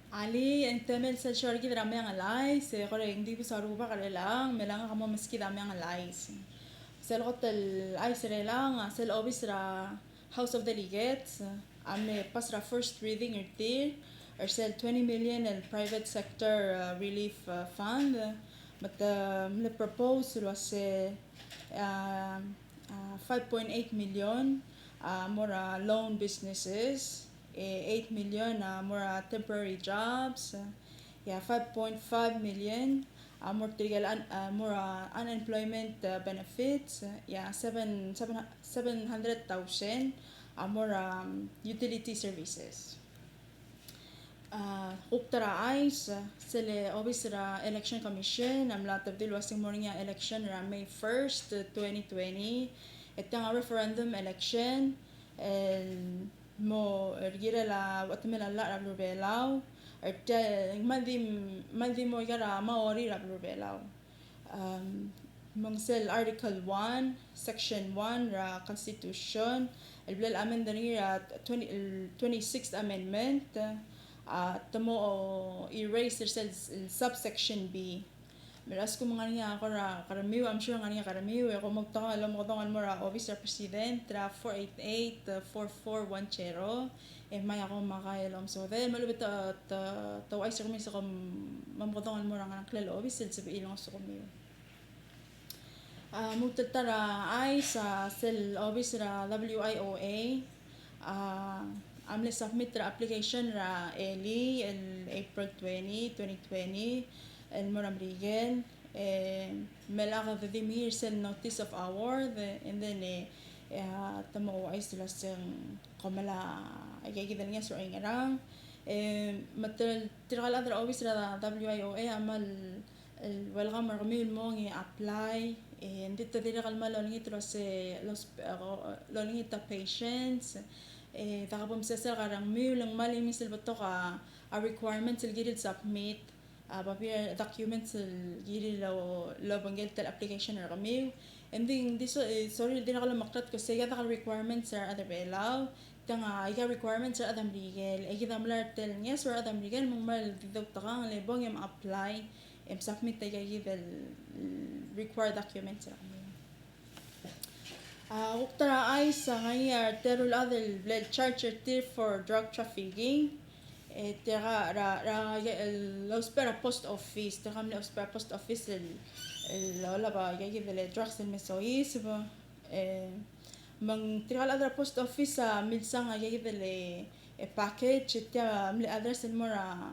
Ali, en temel sa shorgi drama yang alay, se kore hindi ko sa ruba kare lang, melang kamo meski drama yang alay. Sel hotel ay sere lang, sel obis ra House of Delegates, ame pas ra first reading irti, or sel 20 million in private sector relief fund, but le propose lo se 5.8 million more loan businesses, 8 million more temporary jobs, yeah, 5.5 million more more unemployment benefits, yeah, 700,000 more utility services. Uktara Ice, sile obis ra election commission, amla tabdil wasing morning election ra May 1st, 2020. Ito nga referendum election, mo ergira la watamela la ra belaw, maldi mo yara maori ra belaw. Mangsel Article 1, Section 1 ra Constitution, البلال amendary ra 26th Amendment, tamo erase subsection B. Meras ko mga niya ako ra karamiw, I'm sure nga niya karamiw ako magtanga alam mo tangan mo ra Office President ra 488-4410 may ako makayalom so then malubit taway sa kami sa mamkotangan mo ra nga klalo office sa ilong sa kami. Mugtatara ay sa cell office ra WIOA, amle submit ra application ra early April 2020 el Moram Regan, melaka the mere send notice of award, and then tamo ay sila sang kamala ay kita niya so ay ngarang material tirakal other office ra WIOA amal welcome marami mo ngi apply hindi ta dira kalma lo ngi tros lo ngi ta patients takapom sa karang mi lang mali misal bato ka a requirements il gidid submit papir documents giri lo banggel tel application ra kami and then this sorry din ako maktat kasi yata ka requirements are other belaw tanga iga requirements are adam legal ay kita mlar tel yes or adam legal mong mal dito takang lebong yung apply submit tayo the required documents ra kami. Uktara ay sa ngayar terul other blood charger for drug trafficking. Tera l'ospera post office, tera l'ospera post office la ba yagi de drugs el mesois ba mang tera la post office milsang yagi de package tera mle address el mora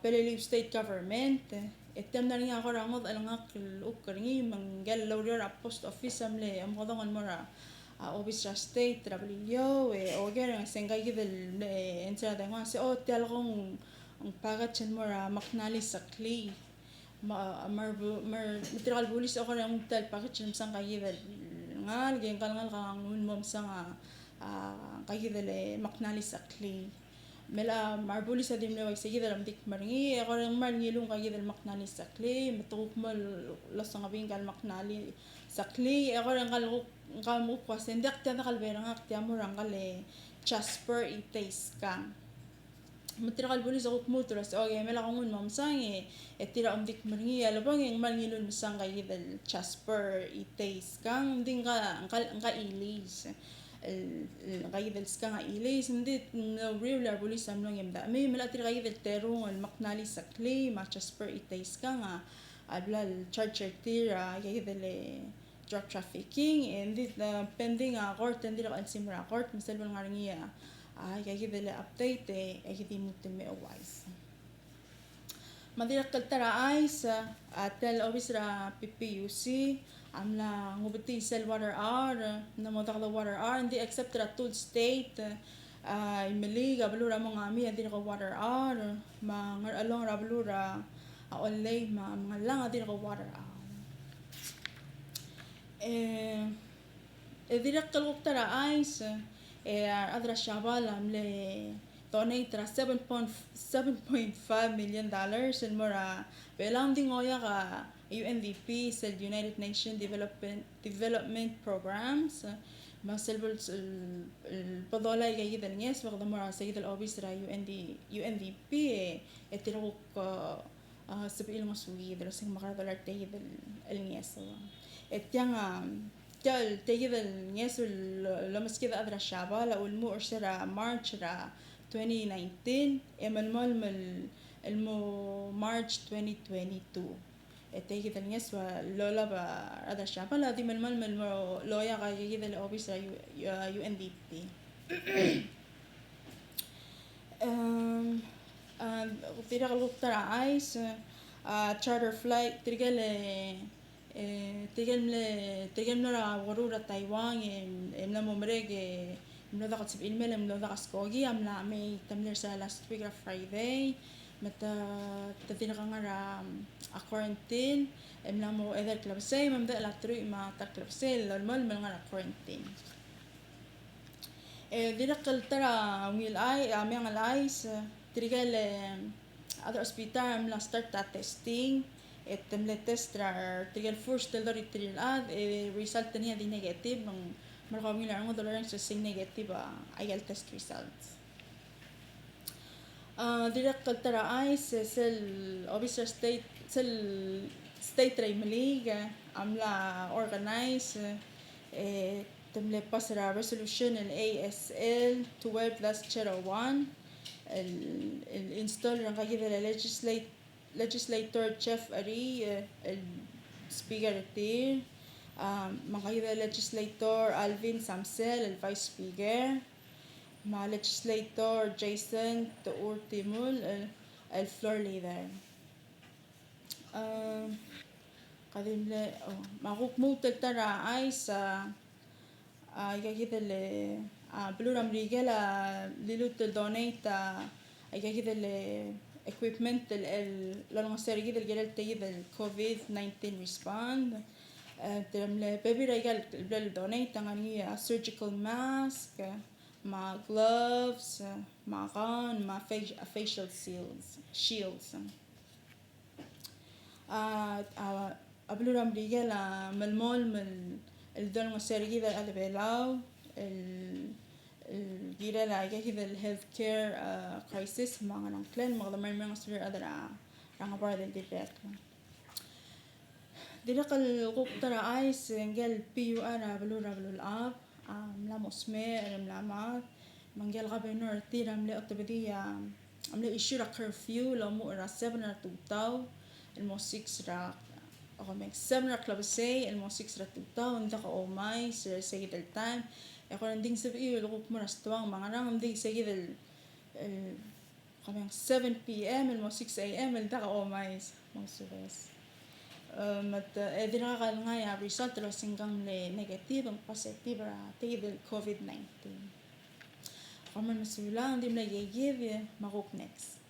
peleli state government etem na niya ako ramod alangak ukringi mang gal lawyer post office amle am kodongan mora office ra state trabalillo o gero sengay gidel entra de nga se o tel kong ang pagat chen mo ra maknali sa clay mar material bulis ako ra ang tel pagat chen sang kay gidel nga gen kalngal kang mom sang kay gidel maknali sa clay mela marbulis sa dim leway sige dalam dik maringi ako ring marngilong kay gidel maknali sa clay matuk mo lasang abing gal maknali sa clay ako ring kalmo ko sendak tiyan kalbera nga tiyan mo rangal Jasper itays kang matira kalbulis ako kumuturas okay mela kong mamsang tira dik maringi alabang yung marngilong misang kay gidel Jasper itays kang ding ka ilis kay del ska nga ilis hindi no real bulis amlong yamda may malatir kay del terong al maknali sa clay Jasper itays ka nga ablal charger tira kay del drug trafficking and pending court hindi ra simra court misal nga niya kay del update ay hindi mo teme wise madirak kaltara ay sa tel office ra PPUC amla ngubati sel water R na mo takla water R hindi accept ra tool state imeli gablura mo ngami hindi ko water R mangar along ra blura only mga lang hindi ko water R dirak kalok tara ay sa adra shabal amle donate ra $7.5 million and mora belang ding oya ka UNDP سل United Nations Development Programs ما سلبل البضالة جيدة الناس وغدا مرة سيد الأوبيس را UNDP اتلوك سبيل المسؤولية درسين مغرض الارتيد الناس اتيان تيجي الناس لمس كذا أدرى الشعبة لو المو أرسل مارش را 2019 إما المو مارش 2022 تيجي الناس ولولا بأدرى الشعبة لازم لويا غاية ذا الأوبيس UNDP وفي رغل ترى عايز charter flight ترجل مرة غرورة تايوان ملا ممرق ملا ضغط 70 ملا ملا ضغط سكوجي أملا مي تملر سالا last week of Friday متى تدين غنغرا quarantine ملا مو إذا كلبسي ممدأ لا تروي ما تكلبسي للمال من غنغرا quarantine ديرقل ترى ويل اي عميان الايس ترجل هذا hospital ملا start testing تملا test ترجل first تقدر تريل result تانية دي negative من مرغومين لعنو دولارين سيسين negative أيال test results ديرقل ترى ايس سل officer state ريمليج عملا organize تملي باسرا resolution ال ASL 12/01 الانستول رنقاقيدة legislator Jeff أري السبيكر تير مقاقيدة legislator ألفين سامسيل الفايس سبيكر مع legislator جيسون تقور تيمول الفلور ليدر قديم معروف موتل ترى عايز كده اللي بلور أمريكا ليلوت الدونيت كده اللي equipment للمصير كده الجلال تيجي الكوفيد 19 respond ترمل بيبي رجال بلور دونيت تغني surgical mask مع gloves مع غان مع facial shields بلور أمريكا ملمول من الدول المصير كده اللي بيلاو الجيرة لا كده الهيلث كير كرايسيس ما نكلن مغلمين من مصير أدرى رانغ بعض الدرجات درق الغوب ترى عايز نقل بيو أنا بلور الآب ملا مسمى ملا مات من قال غبي نور تيرا ملا أطبدية ملا إشورة كرفيو لو مو را 7 توتاو المو 6 را أغمق 7 كلابسي المو 6 را توتاو ندق أو ماي سيد التايم يقول ندين سبئي الغوب مرة استوان معنا ندين سيد أغمق 7 PM المو 6 AM ندق أو ماي موسوبس مت إذا قال نايا result لو سنجان لنيجاتيف أم positive را تيجي الكوفيد 19 قام المسؤولان دي ملا يجيب مغوب next